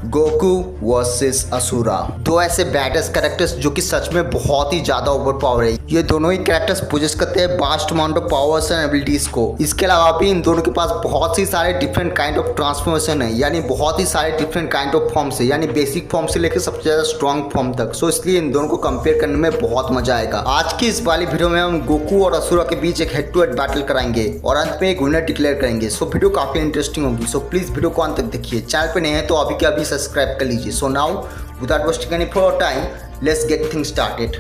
Goku versus asura, दो ऐसे badass characters जो कि सच में बहुत ही ज्यादा ओवर पावर है। ये दोनों ही कैरेक्टर्स पोजेस करते हैं vast amount of powers and abilities को। इसके अलावा भी इन दोनों के पास बहुत सी सारे डिफरेंट काइंड ऑफ ट्रांसफॉर्मेशन है, यानी बहुत ही सारे डिफरेंट काइंड ऑफ फॉर्म्स है, यानी बेसिक फॉर्म से लेकर सबसे ज्यादा स्ट्रॉन्ग फॉर्म तक। सो इसलिए इन दोनों को कंपेयर करने में बहुत मजा आएगा। आज की इस वाली वीडियो में हम गोकू और असुरा के बीच एक हेड टू हेड बैटल कराएंगे और अंत में एक विनर डिक्लेयर करेंगे। सो वीडियो काफी इंटरेस्टिंग होगी। सो प्लीज वीडियो को अंत तक देखिए। चैनल पे नए हैं तो अभी के अभी सब्सक्राइब कर लीजिए। So now without wasting any for time, let's get things started.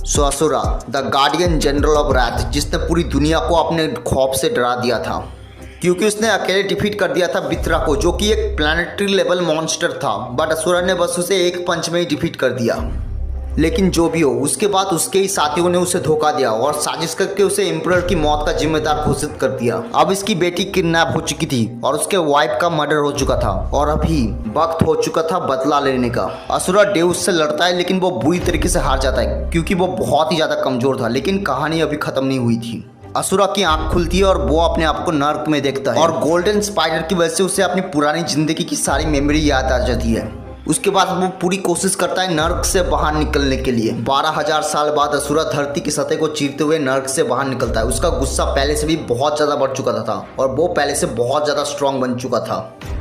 So Asura, the guardian general of wrath, जिसने पूरी दुनिया को अपने खौफ से डरा दिया था क्योंकि उसने अकेले डिफीट कर दिया था बित्रा को, जो कि एक प्लैनेटरी लेवल मॉन्स्टर था। बट असुरा ने बस उसे एक पंच में ही डिफीट कर दिया। लेकिन जो भी हो, उसके बाद उसके ही साथियों ने उसे धोखा दिया और साजिश करके उसे एम्परर की मौत का जिम्मेदार घोषित कर दिया। अब इसकी बेटी किडनैप हो चुकी थी और उसके वाइफ का मर्डर हो चुका था और अभी वक्त हो चुका था बदला लेने का। असुरा डेउस से लड़ता है लेकिन वो बुरी तरीके से हार जाता है क्योंकि वो बहुत ही ज्यादा कमजोर था। लेकिन कहानी अभी खत्म नहीं हुई थी। असुरा की आंख खुलती है और वो अपने आप को नर्क में देखता है और गोल्डन स्पाइडर की वजह से उसे अपनी पुरानी जिंदगी की सारी मेमोरी याद आ जाती है। उसके बाद वो पूरी कोशिश करता है नर्क से बाहर निकलने के लिए। 12,000 साल बाद असुरा धरती की सतह को चीरते हुए नर्क से बाहर निकलता है। उसका गुस्सा पहले से भी बहुत ज्यादा बढ़ चुका था और वो पहले से बहुत ज्यादा स्ट्रांग बन चुका था।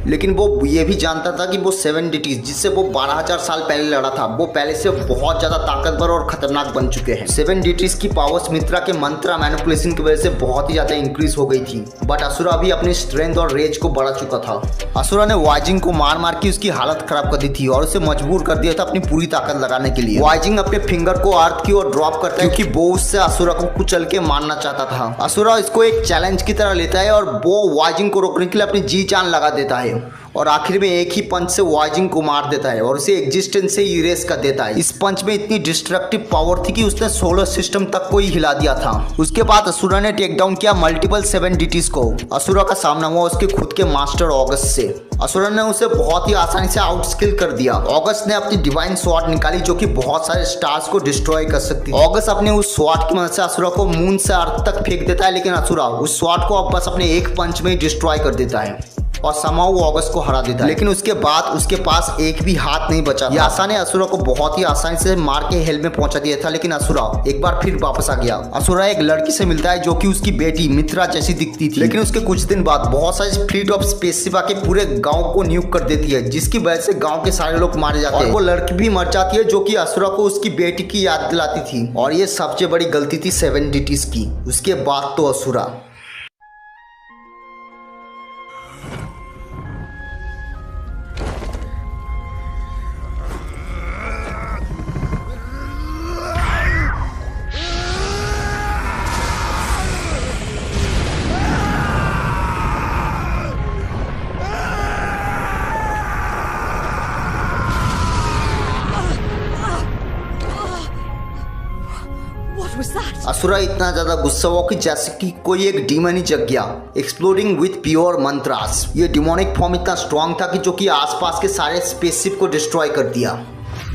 लेकिन वो ये भी जानता था कि वो 7 डिटीज जिससे वो 12,000 साल पहले लड़ा था, वो पहले से बहुत ज्यादा ताकतवर और खतरनाक बन चुके हैं। 7 डिटीज की पावर्स मित्रा के मंत्र मैनिपुलेशन की वजह से बहुत ही ज्यादा इंक्रीज हो गई थी। बट असुरा भी अपनी स्ट्रेंथ और रेज को बढ़ा चुका था। असुरा ने वाइजिंग को मार मार के उसकी हालत खराब कर दी थी और उसे मजबूर कर दिया था अपनी पूरी ताकत लगाने के लिए। वाइजिंग अपने फिंगर को अर्थ की ओर ड्रॉप करता है क्योंकि वो उससे असुरा को कुचल के मारना चाहता था। असुरा इसको एक चैलेंज की तरह लेता है और वो वाइजिंग को रोकने के लिए अपनी जी जान लगा देता है और आखिर में एक ही पंच से वाइजिंग को मार देता है और उसे एग्जिस्टेंस से इरेज कर देता है। इस पंच में इतनी डिस्ट्रक्टिव पावर थी कि उसने सोलर सिस्टम तक को ही हिला दिया था। उसके बाद असुरा ने टेक डाउन किया मल्टीपल 7 डिटीज को। असुरा का सामना हुआ उसके खुद के मास्टर ऑगस्ट से। असुरा ने उसे बहुत ही आसानी से आउटस्किल कर दिया। ऑगस्ट ने अपनी डिवाइन स्वॉर्ड निकाली जो कि बहुत सारे स्टार्स को डिस्ट्रॉय कर सकती है। ऑगस्ट अपने उस स्वॉर्ड की मदद से असुरा को मून से अर्थ तक फेंक देता है, लेकिन असुरा उस स्वॉर्ड को अब बस अपने एक पंच में ही डिस्ट्रॉय कर देता है और समाउ वो ऑगस्ट को हरा देता है। लेकिन उसके बाद उसके पास एक भी हाथ नहीं बचा। यासा ने असुरा को बहुत ही आसानी से मार के हेल में पहुंचा दिया था, लेकिन असुरा एक बार फिर वापस आ गया। असुरा एक लड़की से मिलता है जो कि उसकी बेटी मित्रा जैसी दिखती थी। लेकिन उसके कुछ दिन बाद बहुत सारी फ्लीट ऑफ स्पेसशिप आके पूरे गांव को न्यूक कर देती है, जिसकी वजह से गांव के सारे लोग मारे जाते हैं और वो लड़की भी मर जाती है जो कि असुरा को उसकी बेटी की याद दिलाती थी। और ये सबसे बड़ी गलती थी 7 डिटीज की। उसके बाद तो असुरा असुरा इतना ज्यादा गुस्सा हुआ कि जैसे कि कोई एक डीमन ही जग गया, एक्सप्लोडिंग विथ प्योर मंत्रास। ये डिमोनिक फॉर्म इतना स्ट्रांग था कि जो कि आसपास के सारे स्पेसशिप को डिस्ट्रॉय कर दिया,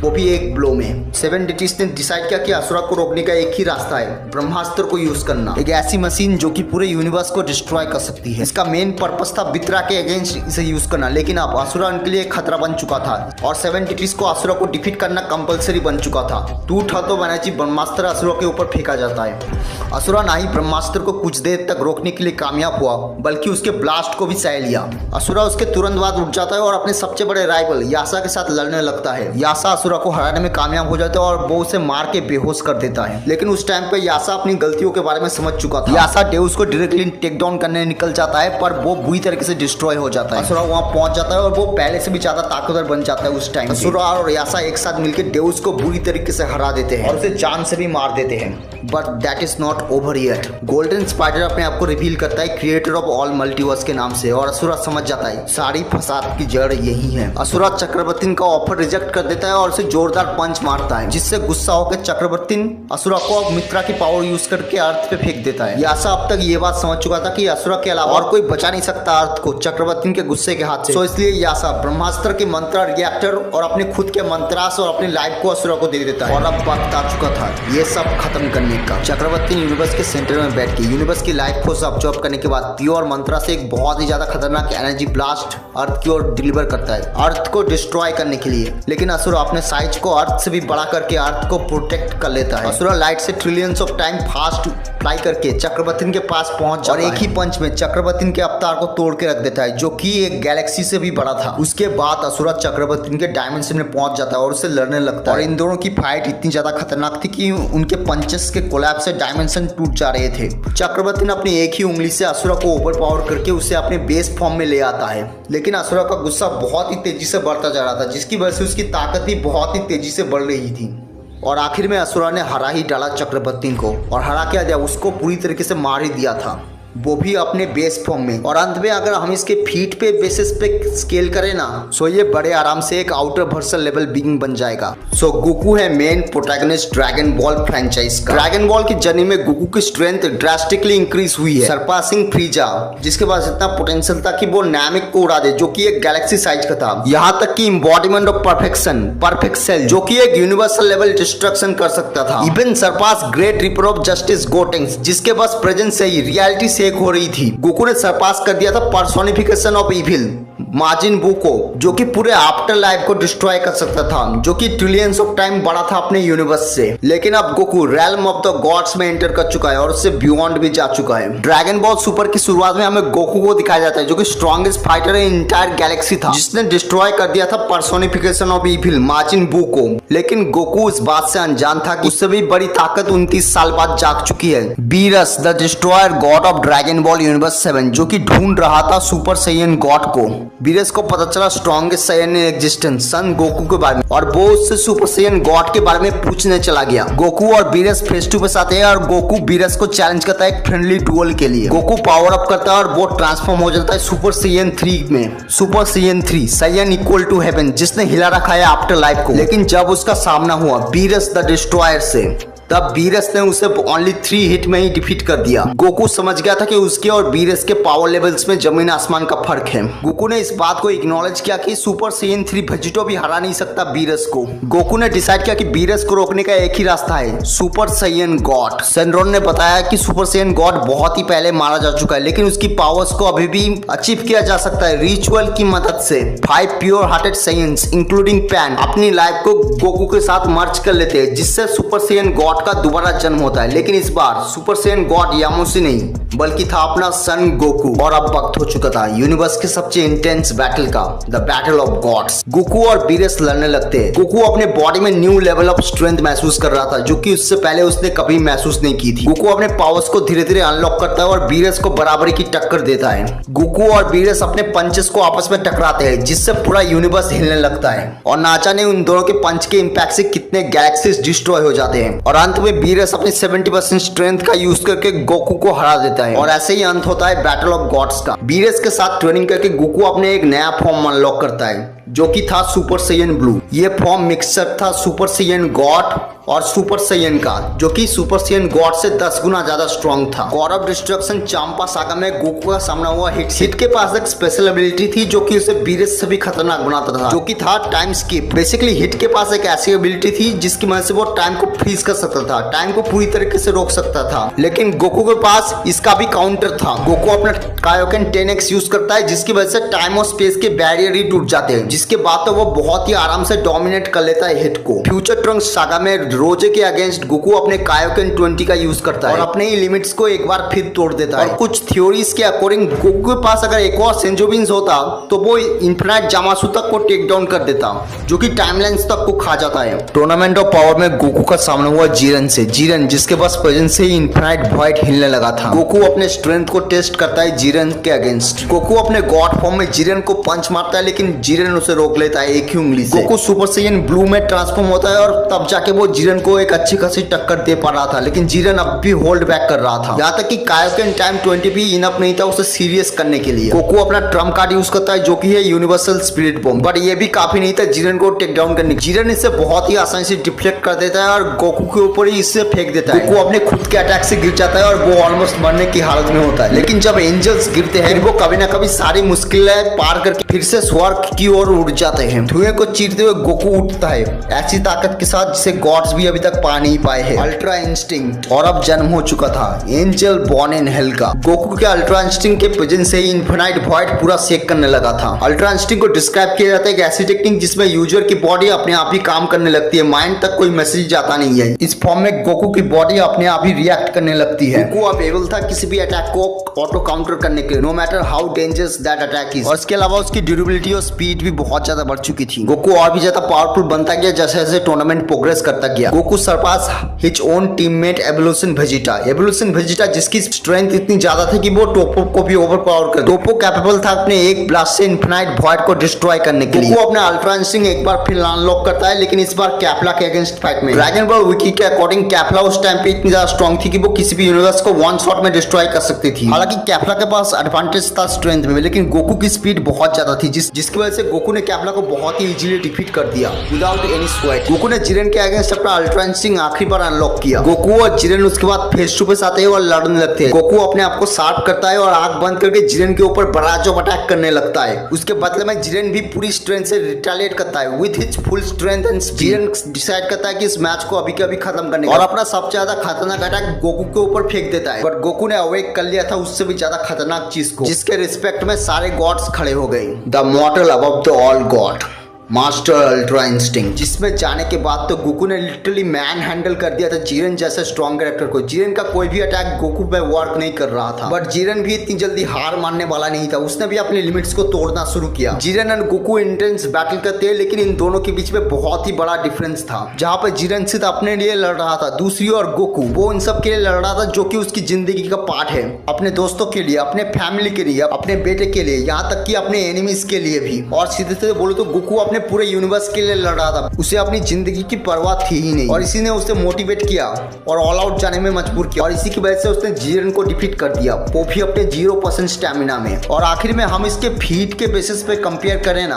वो भी एक ब्लो में। 7 डिटीज ने डिसाइड किया कि असुरा को रोकने का एक ही रास्ता है, ब्रह्मास्त्र को यूज करना। एक ऐसी मशीन जो कि पूरे यूनिवर्स को डिस्ट्रॉय कर सकती है। इसका मेन पर्पस था बित्रा के अगेंस्ट इसे यूज करना, लेकिन अब असुरा उनके लिए खतरा बन चुका था और 7 डिटीज को असुरा को डिफीट करना कंपलसरी बन चुका था। टू ठतो बनाची ब्रह्मास्त्र असुरा के ऊपर फेंका जाता है। असुरा ना ही ब्रह्मास्त्र को कुछ देर तक रोकने के लिए कामयाब हुआ, बल्कि उसके ब्लास्ट को भी सह लिया। असुरा उसके तुरंत बाद उठ जाता है और अपने सबसे बड़े राइवल यासा के साथ लड़ने लगता है। यासा असुरा को हराने में कामयाब हो जाता है और वो उसे मार के बेहोश कर देता है। लेकिन उस टाइम पे यासा अपनी गलतियों के बारे में समझ चुका था। यासा डेउस को डायरेक्टली टेक डाउन करने निकल जाता है, पर वो बुरी तरीके से डिस्ट्रॉय हो जाता है। असुरा वहां पहुंच जाता है और वो पहले से भी ज्यादा ताकतवर बन जाता है। उस टाइम असुरा और यासा एक साथ मिलकर डेउस को बुरी तरीके से हरा देते हैं और उसे जान से भी मार देते हैं। But that is not over yet. Golden spider अपने आप को रिवील करता है क्रिएटर ऑफ ऑल मल्टीवर्स के नाम से और असुरा समझ जाता है सारी फसाद की जड़ यही है। असुरा चक्रवर्ती का ऑफर रिजेक्ट कर देता है और उसे से जोरदार पंच मारता है, जिससे गुस्सा होकर चक्रवर्ती असुरा को मित्रा की पावर यूज करके अर्थ पे फेंक देता है। यासा अब तक ये बात समझ चुका था कि असुरा के अलावा और कोई बचा नहीं सकता अर्थ को चक्रवर्ती के गुस्से के हाथ से। तो इसलिए यासा ब्रह्मास्त्र के मंत्र रिएक्टर और अपने खुद के मंत्रास्त्र और अपनी लाइफ को असुरा को दे देता है। और अब वक्त आ चुका था ये सब खत्म करने का। चक्रवर्ती यूनिवर्स के सेंटर में बैठ के यूनिवर्स की लाइफ फोर्स ऑब्जर्व करने के बाद प्योर मंत्रा से एक बहुत ही ज्यादा खतरनाक एनर्जी ब्लास्ट अर्थ की ओर डिलीवर करता है, अर्थ को डिस्ट्रॉय करने के लिए। लेकिन असुरा अपने साइज को अर्थ से भी बड़ा करके अर्थ को प्रोटेक्ट कर लेता है। असुरा लाइट से trillions of time fast fly करके चक्रवर्ती के पास पहुंच और एक ही पंच में चक्रवर्ती के अवतार को तोड़ के रख देता है, जो कि एक गैलेक्सी से भी बड़ा था। उसके बाद असुरा चक्रवर्ती के डायमेंशन में पहुंच जाता है और उससे लड़ने लगता है। और इन दोनों की फाइट इतनी ज्यादा खतरनाक थी कि उनके पंचेस के कोलैप्स से डायमेंशन टूट जा रहे थे। चक्रवर्ती ने अपनी एक ही उंगली से असुरा को ओवर पावर करके उसे अपने बेस फॉर्म में ले आता है। लेकिन असुरा का गुस्सा बहुत ही तेजी से बढ़ता जा रहा था, जिसकी वजह से उसकी ताकत भी बहुत ही तेजी से बढ़ रही थी। और आखिर में असुरा ने हरा ही डाला चक्रवर्ती को, और हरा क्या दिया, उसको पूरी तरीके से मार ही दिया था, वो भी अपने बेस फॉर्म में। और अंत में अगर हम इसके फीट पे बेसिस पे स्केल करें ना, सो ये बड़े आराम से एक आउटर वर्सल लेवल बीइंग बन जाएगा। सो गोकू है main protagonist dragon ball franchise का। ड्रैगन बॉल की जर्नी में गोकू की स्ट्रेंथ ड्रास्टिकली इंक्रीज हुई है, सरपासिंग फ्रीजा, जिसके पास इतना पोटेंशियल था कि वो नामिक को उड़ा दे, जो कि एक गैलेक्सी साइज का था। यहाँ तक कि embodiment of perfection, perfect cell, जो कि एक यूनिवर्सल लेवल डिस्ट्रक्शन कर सकता था। Even surpass great reaper of justice Gotenks, जिसके पास प्रेजेंस से ही रियलिटी शेक हो रही थी। गोकू ने सरपास कर दिया था पर्सोनिफिकेशन ऑफ इविल माजिन बू को, जो कि पूरे आफ्टर लाइफ को डिस्ट्रॉय कर सकता था, जो कि ट्रिलियंस ऑफ टाइम बड़ा था अपने यूनिवर्स से। लेकिन अब Goku realm of the gods में एंटर कर चुका है और उससे बियॉन्ड भी जा चुका है। ड्रैगन बॉल सुपर की शुरुआत में हमें गोकू को दिखाया जाता है, जो कि स्ट्रॉन्गेस्ट फाइटर इन इंटायर गैलेक्सी था, जिसने डिस्ट्रॉय कर दिया था पर्सोनिफिकेशन ऑफ इविल माजिन बू को। लेकिन गोकू इस बात से अनजान था कि उससे भी बड़ी ताकत 29 साल बाद जाग चुकी है। Beerus the destroyer god of Dragon Ball universe 7, जो कि ढूंढ रहा था सुपर सैयन गॉड को। बीरस को पता चला strongest Saiyan in existence Son Goku के बारे में, और वो उससे सुपर सैयन गॉड के बारे में पूछने चला गया। गोकू और बीरस फेस टू फेस आते हैं और गोकू बीरस को चैलेंज करता है एक फ्रेंडली डुअल के लिए। गोकू पावर अप करता है और वो ट्रांसफॉर्म हो जाता है सुपर सैयन 3 में। Super Saiyan 3 Saiyan equal to heaven, जिसने हिला रखा है आफ्टर लाइफ को। लेकिन जब उसका सामना हुआ बीरस द डिस्ट्रॉयर से, तब बीरस ने उसे ओनली 3 हिट में ही डिफीट कर दिया। गोकू समझ गया था कि उसके और बीरस के पावर लेवल्स में जमीन आसमान का फर्क है। गोकू ने इस बात को इग्नोलेज किया कि सुपर सैयन 3 वेजिटो भी हरा नहीं सकता बीरस को। गोकू ने डिसाइड किया कि बीरस को रोकने का एक ही रास्ता है, सुपर सैयन गॉड। सेनरोन ने बताया कि सुपर सैयन गॉड बहुत ही पहले मारा जा चुका है, लेकिन उसकी पावर्स को अभी भी अचीव किया जा सकता है रिचुअल की मदद से। 5 प्योर हार्टेड सैयन्स इंक्लूडिंग पैन अपनी लाइफ को गोकू के साथ मर्ज कर लेते हैं, जिससे सुपर सैयन गॉड का दोबारा जन्म होता है। लेकिन इस बार सुपर सैयन गॉड यामुसी नहीं, बल्कि था अपना सन गोकू। और अब वक्त हो चुका था यूनिवर्स के सबसे इंटेंस बैटल का, the battle of gods. Goku और बीरस लड़ने लगते हैं। गोकू अपने बॉडी में न्यू लेवल ऑफ स्ट्रेंथ महसूस कर रहा था, जो कि उससे पहले उसने कभी महसूस नहीं की थी। गोकू अपने पावर्स को धीरे धीरे अनलॉक करता है और बीरस को बराबरी की टक्कर देता है। गोकू और बीरस अपने पंचेस को आपस में टकराते हैं, जिससे पूरा यूनिवर्स हिलने लगता है। और ना जाने उन दोनों के पंच के इंपैक्ट से कितने गैलेक्सीज डिस्ट्रॉय हो जाते हैं। और अंत में बीरस अपनी 70% स्ट्रेंथ का यूज करके गोकू को हरा देता है। और ऐसे ही अंत होता है बैटल ऑफ गॉड्स का। बीरस के साथ ट्रेनिंग करके गोकू अपने एक नया फॉर्म अनलॉक करता है, जो कि था सुपर सैयन ब्लू। ये फॉर्म मिक्सचर था सुपर सैयन गॉड और सुपर सैयन का, जो कि सुपर सैयन गॉड से 10 गुना ज्यादा स्ट्रॉन्ग था। God of destruction Champa saga में गोकू का सामना हुआ हिट के पास एक स्पेशल एबिलिटी थी, जो कि उसे बीरस से भी खतरनाक बनाता था, जो कि था टाइम स्किप। बेसिकली हिट के पास एक ऐसी एबिलिटी थी जिसकी मदद से वो टाइम को फ्रीज कर सकता था, टाइम को पूरी तरीके से रोक सकता था। लेकिन गोकू के पास इसका भी काउंटर था। गोकू अपना कायोकेन 10x यूज करता है, जिसकी वजह से टाइम और स्पेस के बैरियर ही टूट जाते हैं, जिसके बाद तो वो बहुत ही आराम से डोमिनेट कर लेता है हिट को। फ्यूचर ट्रंक्स सागा में रोजे के अगेंस्ट गोकू अपने कायोकेन 20 का यूज करता है और अपने ही लिमिट्स को एक बार फिर तोड़ देता है। और कुछ थ्योरीज के अकॉर्डिंग गोकू के पास अगर एक और सेंजोबिन्स होता तो वो इन्फिनाइट जामासु तक को टेक डाउन कर देता, जो कि टाइमलाइंस तक को खा जाता है। टूर्नामेंट ऑफ पावर में गोकू का सामना हुआ जीरन से। जीरन जिसके पास प्रेजेंस से ही इन्फिनाइट वॉइड हिलने लगा था। गोकू अपने स्ट्रेंथ को टेस्ट करता है जीरन के अगेंस्ट। गोकू अपने गॉड फॉर्म में जीरन को पंच मारता है, लेकिन जीरन उसे रोक लेता है एक ही उंगली से। गोकू सुपर साइयन ब्लू में ट्रांसफॉर्म होता है और तब जाके वो जीरन को एक अच्छी खासी टक्कर दे पा रहा था, लेकिन जीरन अब भी होल्ड बैक कर रहा था। यहाँ तक कि कायोकेन टाइम 20 भी इनफ नहीं था उसे सीरियस करने के लिए। गोकू अपना ट्रम्प कार्ड यूज करता है जो कि है यूनिवर्सल स्पिरिट बॉम्ब, बट ये भी काफी नहीं था जीरन को टेक डाउन करने। जीरन इससे बहुत ही आसानी से डिफ्लेक्ट कर देता है और गोकू के ऊपर ही इससे फेंक देता है। गोकू अपने खुद के अटैक से गिर जाता है और वो ऑलमोस्ट मरने की हालत में होता है। लेकिन जब एंजल्स गिरते हैं वो कभी ना कभी सारी मुश्किलें पार करके फिर से स्वर्ग की ओर उड़ जाते हैं। धुएं को चीरते हुए गोकू उठता है ऐसी ताकत के साथ जिसे गॉड्स भी अभी तक पा नहीं पाए हैं। Ultra instinct. और अब जन्म हो चुका था एंजल बॉर्न इन हेल का। गोकू के अल्ट्रा इंस्टिंक्ट के प्रेजेंस से ही इन्फिनाइट वॉइड पूरा शेक करने लगा था। अल्ट्रा इंस्टिंक्ट को डिस्क्राइब किया जाता है एक ऐसी टेक्निक जिसमें यूजर की बॉडी अपने आप ही काम करने लगती है, माइंड तक कोई मैसेज जाता नहीं है। इस फॉर्म में गोकू की बॉडी अपने आप ही रिएक्ट करने लगती है। गोकू अब एबल था किसी भी अटैक को ऑटो काउंटर करने के लिए, no matter how dangerous that attack is. और इसके अलावा उसकी ड्यूरेबिलिटी और स्पीड भी बहुत ज्यादा बढ़ चुकी थी। गोकू और भी ज्यादा पावरफुल बनता गया जैसे जैसे टूर्नामेंट प्रोग्रेस करता गया। Goku surpass his own teammate evolution Vegeta. Evolution Vegeta जिसकी स्ट्रेंथ इतनी ज्यादा थी कि वो टोपो को भी ओवरपावर कर। टोपो कैपेबल था अपने एक ब्लास्ट से इन्फिनाइट वॉइड को डिस्ट्रॉय करने के लिए। गोकू अपना अल्ट्रा इंस्टिंक्ट एक बार फिर अनलॉक करता है, लेकिन इस बार कैप्ला के अगेंस्ट फाइट में। ड्रैगन बॉल विकी के अकॉर्डिंग कैप्ला उस टाइम पे इतनी ज्यादा स्ट्रॉन्ग थी कि वो किसी भी यूनिवर्स को वन शॉट में डिस्ट्रॉय कर सकती थी। हालांकि कैप्ला के पास एडवांटेज था स्ट्रेंथ में, लेकिन गोकू की स्पीड बहुत ज्यादा थी जिसकी वजह से गोकू ने कैप्ला को बहुत ही इजीली डिफीट कर दिया विदाउट एनी स्वेट। गोकू ने जिरेन के अगेंस्ट अपना अल्ट्रा इंस्टिंक्ट आखिरी बार अनलॉक किया। गोकू और जिरेन उसके बाद फेस टू फेस आते हैं और लड़ने लगते हैं। गोकू अपने आप को शार्प करता है और आंख बंद करके जिरेन के ऊपर बराज ऑफ अटैक करने लगता है। उसके बदले में जिरेन भी पूरी स्ट्रेंथ से रिटेलिएट करता है with his full strength and Jiren decide करता है कि इस मैच को अभी के अभी खत्म करने और अपना सबसे ज्यादा खतरनाक अटैक गोकू के ऊपर फेंक देता है। बट गोकू ने अवेक कर लिया था उससे भी ज्यादा खतरनाक चीज को, जिसके रिस्पेक्ट में सारे गॉड्स खड़े हो गए। The मॉर्टल above the all God master ultra instinct, जिसमें जाने के बाद तो गोकू ने लिटरली मैन हैंडल कर दिया था जिरेन जैसे स्ट्रॉन्ग कैरेक्टर को। जिरेन का कोई भी अटैक गोकू पे वर्क नहीं कर रहा था, बट जिरेन भी इतनी जल्दी हार मानने वाला नहीं था। उसने भी अपने लिमिट्स को तोड़ना शुरू किया। जिरेन और गोकू इंटेंस बैटल करते हैं, लेकिन इन दोनों के बीच में बहुत ही बड़ा डिफरेंस था। जहाँ पे जिरेन सिर्फ अपने लिए लड़ रहा था, दूसरी ओर गोकू वो इन सब के लिए लड़ रहा था जो कि उसकी जिंदगी का पार्ट है। अपने दोस्तों के लिए, अपने फैमिली के लिए, अपने बेटे के लिए, यहाँ तक कि अपने एनिमीज के लिए भी। और सीधे सीधे बोलो तो गोकू अपने पूरे यूनिवर्स के लिए लड़ रहा था। उसे अपनी जिंदगी की परवाह थी ही नहीं, और इसी ने उसे मोटिवेट किया और ऑल आउट जाने में मजबूर किया। और इसी की वजह से उसने जिरेन को डिफीट कर दिया, वो भी अपने 0% स्टैमिना में। और आखिर में हम इसके फीट के बेसिस पे कंपेयर करें ना,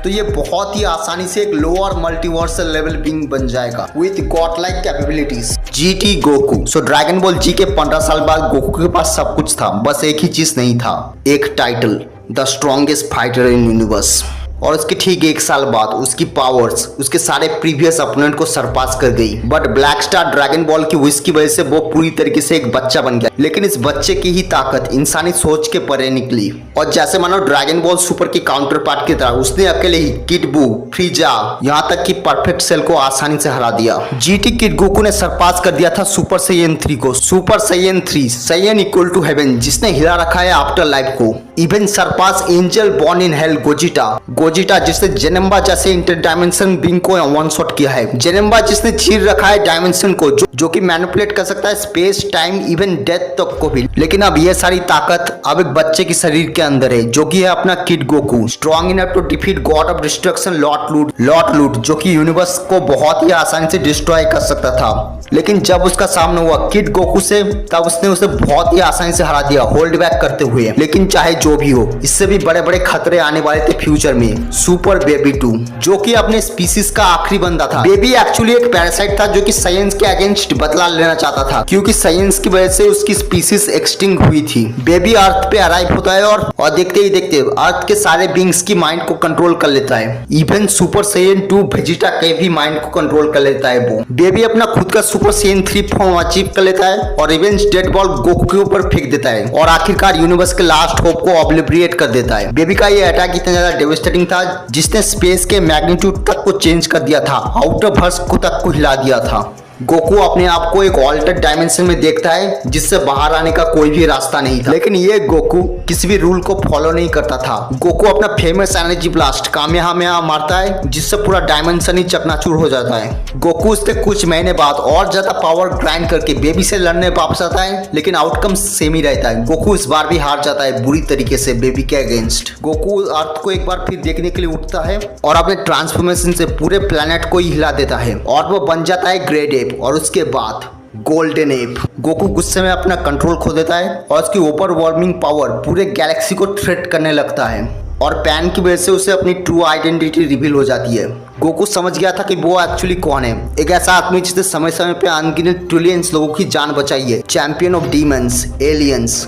तो ये बहुत ही आसानी से एक लोअर मल्टीवर्सल लेवल बीइंग बन जाएगा with god like capabilities. GT Goku. So dragon ball Z के 15 साल बाद गोकू के पास सब कुछ था, बस एक ही चीज नहीं था, एक title, the strongest fighter in universe. और उसके ठीक 1 साल बाद उसकी पावर्स उसके सारे प्रीवियस अपोनेंट को सरपास कर गई। But black star dragon ball की विश की वजह से वो पूरी तरीके से एक बच्चा बन गया, लेकिन इस बच्चे की ही ताकत इंसानी सोच के परे निकली। और जैसे मानो ड्रैगन बॉल सुपर की काउंटर पार्ट की तरह उसने अकेले ही किड बू, फ्रीजा, यहाँ तक कि परफेक्ट सेल को आसानी से हरा दिया। जीटी किड गोकू ने सरपास कर दिया था सुपर साइयन 3 को। Super saiyan 3 saiyan equal to heaven, जिसने हिला रखा है आफ्टर लाइफ को। Even surpass angel born in hell Gogeta, जिसने जेनेम्बा जैसे इंटर डायमेंशन बीइंग को वन शॉट किया है। जेनेम्बा जिसने चीर रखा है डायमेंशन को, जो कि मैनिपुलेट कर सकता है स्पेस, टाइम, इवन डेथ तक को भी। लेकिन अब ये सारी ताकत अब एक बच्चे के शरीर के अंदर है, जो कि है अपना kid Goku, strong enough to defeat god of destruction lord Loot, जो कि यूनिवर्स को बहुत ही आसानी से डिस्ट्रॉय कर सकता था। लेकिन जब उसका सामना हुआ किड गोकू से, तब उसने उसे बहुत ही आसानी से हरा दिया होल्ड बैक करते हुए। लेकिन चाहे जो भी हो, इससे भी बड़े बड़े खतरे आने वाले थे फ्यूचर में। सुपर बेबी 2, जो कि अपने स्पीसीज का आखिरी बंदा था। बेबी एक्चुअली एक पैरासाइट था जो कि साइंस के अगेंस्ट बदला लेना चाहता था, क्योंकि साइंस की वजह से उसकी स्पीसीज एक्सटिंक्ट हुई थी। बेबी अर्थ पे अराइव होता है और देखते ही देखते अर्थ के सारे बींग्स की माइंड को कंट्रोल कर लेता है। इवन सुपर साइयन 2 वेजिटा के भी माइंड को कंट्रोल कर लेता है वो। बेबी अपना खुद का सुपर साइयन 3 फॉर्म अचीव कर लेता है और रिवेंज डेड बॉल गोकू के ऊपर फेंक देता है और आखिरकार यूनिवर्स के लास्ट होप को ऑब्लिविएट कर देता है। बेबी का ये अटैक इतना ज्यादा डेविस्टेटिंग था जिसने स्पेस के मैग्नीट्यूड तक को चेंज कर दिया था, आउटर वर्स को तक को हिला दिया था। गोकू अपने आप को एक ऑल्टर्ड डायमेंशन में देखता है जिससे बाहर आने का कोई भी रास्ता नहीं था, लेकिन ये गोकू किसी भी रूल को फॉलो नहीं करता था। गोकू अपना फेमस एनर्जी ब्लास्ट कामेहामेहा मारता है जिससे पूरा डायमेंशन ही चकनाचूर हो जाता है। गोकू उससे कुछ महीने बाद और ज्यादा पावर ग्राइंड करके बेबी से लड़ने वापस आता है, लेकिन आउटकम सेम ही रहता है। गोकू इस बार भी हार जाता है बुरी तरीके से बेबी के अगेंस्ट। गोकू अर्थ को एक बार फिर देखने के लिए उठता है और अपने ट्रांसफॉर्मेशन से पूरे प्लेनेट को ही हिला देता है और वो बन जाता है ग्रेड एप और उसके बाद गोल्डन एप। गोकू गुस्से में अपना कंट्रोल खो देता है और उसकी ओवर वार्मिंग पावर पूरे गैलेक्सी को थ्रेट करने लगता है और पैन की वजह से उसे अपनी ट्रू आइडेंटिटी रिवील हो जाती है। गोकू समझ गया था कि वो एक्चुअली कौन है, एक ऐसा आदमी जिसने समय समय पे अनगिनत ट्रिलियंस लोगों की जान बचाई है, champion of demons, aliens,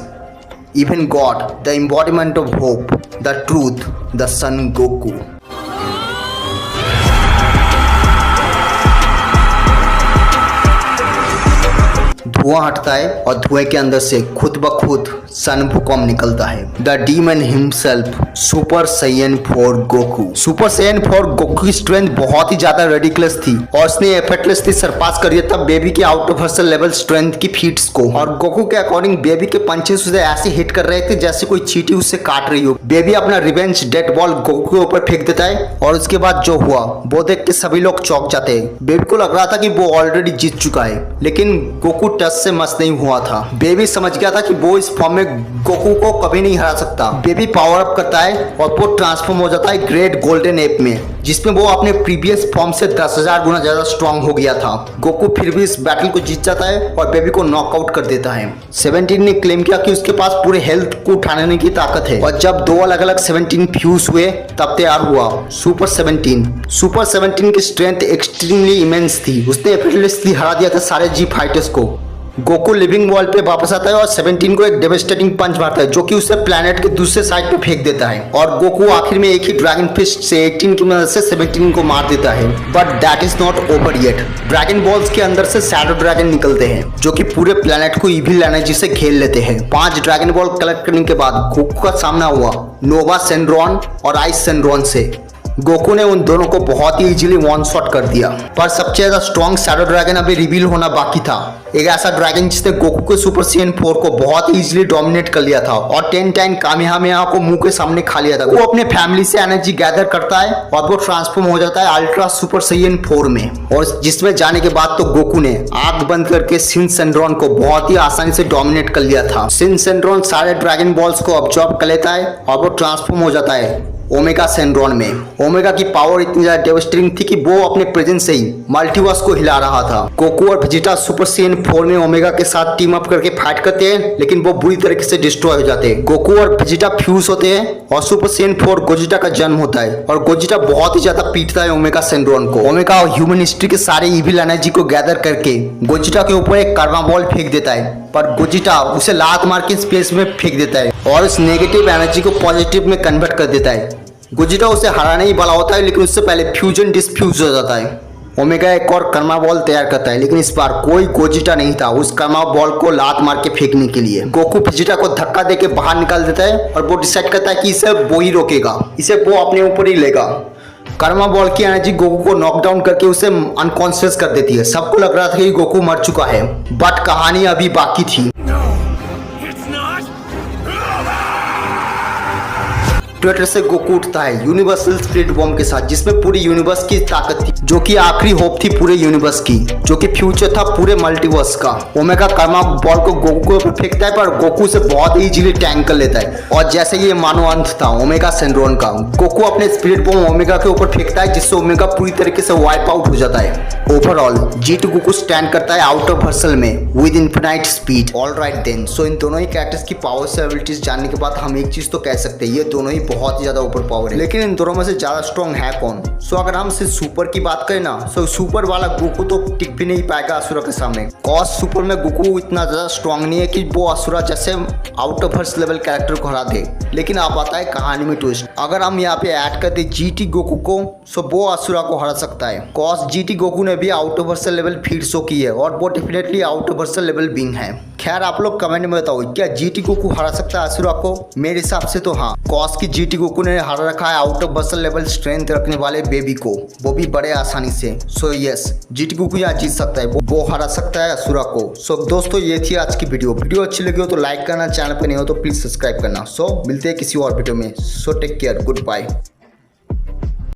even God, the embodiment of hope, the truth, the Son Goku। धुआं हटता है और धुएं के अंदर से खुद ब खुद सन भूकंप निकलता है। The demon himself, super Saiyan 4 Goku. Super Saiyan 4 Goku की स्ट्रेंथ बहुत ही ज्यादा रेडिकुलस थी और उसने एफर्टलेसली सरपास कर दिया था बेबी के आउट ऑफ हर्सल लेवल स्ट्रेंथ की फीट्स को। और गोकू के अकॉर्डिंग बेबी के पंचेस उसे ऐसे हिट कर रहे थे जैसे कोई चींटी उससे काट रही हो। बेबी अपना रिवेंज डेड बॉल गोकू के ऊपर फेंक देता है और उसके बाद जो हुआ वो देख के सभी लोग चौंक जाते हैं। बेबी को लग रहा था कि वो ऑलरेडी जीत चुका है, लेकिन गोकू टच से मस नहीं हुआ था। बेबी समझ गया था कि वो इस फॉर्म में गोकू को कभी नहीं हरा सकता। बेबी पावर अप करता है और वो ट्रांसफॉर्म हो जाता है ग्रेट गोल्डन एप में, जिसमें वो अपने प्रीवियस फॉर्म से 10,000 गुना ज्यादा स्ट्रॉन्ग हो गया था। गोकू फिर भी इस बैटल को जीत जाता है और बेबी को नॉकआउट कर देता है। 17 ने क्लेम किया कि उसके पास पूरे हेल्थ को उठाने की ताकत है और जब दो अलग अलग 17 फ्यूज हुए तब तैयार हुआ सुपर 17। सुपर 17 की स्ट्रेंथ एक्सट्रीमली इमेंस थी, उसने एफर्टलेसली हरा दिया था सारे जी फाइटर्स को। गोकू लिविंग वॉल पे वापस आता है और 17 को एक डेवास्टेटिंग पंच मारता है जो कि उसे प्लैनेट के दूसरे साइड पे फेंक देता है और गोकू आखिर में एक ही ड्रैगन फिस्ट से 18 की मदद से 17 को मार देता है। But that is not over yet. Dragon balls के अंदर से शैडो ड्रैगन निकलते हैं जो कि पूरे प्लैनेट को इविल एनर्जी से घेर लेते हैं। 5 ड्रैगन बॉल कलेक्ट करने के बाद गोकू का सामना हुआ नोवा सेंड्रॉन और आइस सेंड्रॉन से। गोकू ने उन दोनों को बहुत ही इजीली वन शॉट कर दिया, पर सबसे ज्यादा स्ट्रॉन्ग शैडो ड्रैगन अभी रिवील होना बाकी था। एक ऐसा ड्रैगन जिसने गोकू के सुपर सैयन 4 को बहुत ही इजीली डोमिनेट कर लिया था और 10 टाइम कामेहामेहा को मुंह के सामने खा लिया था। वो अपने फैमिली से एनर्जी गैदर करता है और वो ट्रांसफॉर्म हो जाता है अल्ट्रा सुपर सैयन 4 में, और जिसमें जाने के बाद तो गोकू ने आंख बंद करके सिन सेंड्रॉन को बहुत ही आसानी से डोमिनेट कर लिया था। सिन सेंड्रॉन सारे ड्रैगन बॉल्स को ऑब्जॉर्ब कर लेता है और वो ट्रांसफॉर्म हो जाता है ओमेगा सेंड्रॉन में। ओमेगा की पावर इतनी ज्यादा डेवास्टेटिंग थी कि वो अपने प्रेजेंस से ही मल्टीवर्स को हिला रहा था। गोकू और वेजिटा सुपर सैयन 4 में ओमेगा के साथ टीम अप करके फाइट करते हैं, लेकिन वो बुरी तरीके से डिस्ट्रॉय हो जाते हैं। गोकू और वेजिटा फ्यूज होते हैं और सुपर सैयन 4 गोजिटा का जन्म होता है और गोजिटा बहुत ही ज्यादा पीटता है ओमेगा सेंड्रॉन को। ओमेगा ह्यूमन हिस्ट्री के सारे इविल एनर्जी को गैदर करके गोजिटा के ऊपर एक कर्मा बॉल फेंक देता है, पर गोजिटा उसे लात मार के स्पेस में फेंक देता है और उस नेगेटिव एनर्जी को पॉजिटिव में कन्वर्ट कर देता है। गोजिटा उसे हराने ही वाला होता है, लेकिन उससे पहले फ्यूजन डिसफ्यूज हो जाता है। ओमेगा एक और कर्मा बॉल तैयार करता है, लेकिन इस बार कोई गोजिटा नहीं था उस कर्मा बॉल को लात मार के फेंकने के लिए। गोकू वेजिटा को धक्का देके बाहर निकाल देता है और वो डिसाइड करता है कि इसे वो ही रोकेगा, इसे वो अपने ऊपर ही लेगा। कर्मा बॉल की एनर्जी गोकू को नॉकडाउन करके उसे अनकॉन्शियस कर देती है। सबको लग रहा था कि गोकू मर चुका है, बट कहानी अभी बाकी थी। ट्विटर से गोकू उठता है यूनिवर्सल स्पिरिट बॉम्ब के साथ, जिसमें पूरी यूनिवर्स की ताकत थी, जो कि आखिरी होप थी पूरे यूनिवर्स की, जो कि फ्यूचर था पूरे मल्टीवर्स का। ओमेगा कर्मा बॉल को गोकू के ऊपर फेंकता है, पर गोकू से बहुत इजीली टैंक कर लेता है और जैसे ये मानो अंत था ओमेगा सेंड्रॉन का। गोकू अपने स्पिरिट बॉम्ब ओमेगा के ऊपर फेंकता है, जिससे ओमेगा पूरी तरीके से वाइप आउट हो जाता है। ओवरऑल G2 गोकू स्टैंड करता है आउट ऑफ हर्सल में with infinite speed. Alright then, so इन दोनों ही कैरेक्टर्स की पावर से एबिलिटीज जानने के बाद हम एक चीज तो कह सकते हैं, ये दोनों ही बहुत ही ज्यादा ओवर पावर है। लेकिन इन दोनों में से ज्यादा स्ट्रॉन्ग है कौन? सो अगर हम सिर्फ सुपर की बात करें ना, सो सुपर वाला गोकू तो टिक भी नहीं पाएगा असुरा के सामने। कॉज सुपर में गोकू इतना ज्यादा स्ट्रॉन्ग नहीं है कि वो असुरा जैसे आउट ऑफ हर्स लेवल कैरेक्टर को हरा दे। लेकिन आप आता है कहानी में ट्विस्ट। अगर हम यहाँ पे ऐड कर दे जीटी गोकू को, सो वो असुरा को हरा सकता है। कॉज जीटी गोकू ने भी out of versal level feat show की है और वो definitely out of versal level being है। खैर आप लोग कमेंट में बताओ क्या जीटी गोकू हरा सकता है असुरा को? मेरे हिसाब से तो हाँ, कॉज की जीटी गोकू ने हरा रखा है out of versal level strength रखने वाले बेबी को, वो भी बड़े आसानी से। सो यस, जीटी गोकू यहाँ जीत सकता है, वो हरा सकता है असुरा को। सो दोस्तों ये थी आज की वीडियो अच्छी लगी हो तो लाइक करना, चैनल पर नहीं हो तो प्लीज सब्सक्राइब करना। सो मिलते हैं किसी और वीडियो में। So take care, good bye.